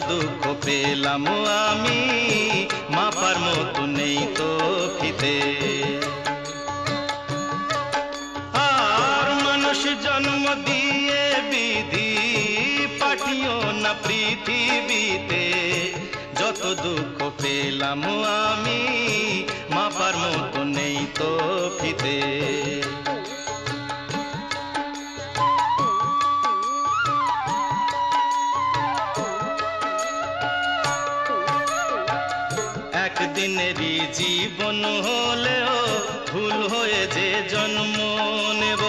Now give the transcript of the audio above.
দুঃখ পেলাম আমি মাপার মতো নেই তো ফিতে। আর মানুষ জন্ম দিয়ে বিধি পাঠিও না পৃথিবীতে, যত দুঃখ পেলাম আমি মাপার মতো নেই তো ফিতে। একদিনেরই জীবন হলেও ভুল হয়ে যে জন্ম নেব,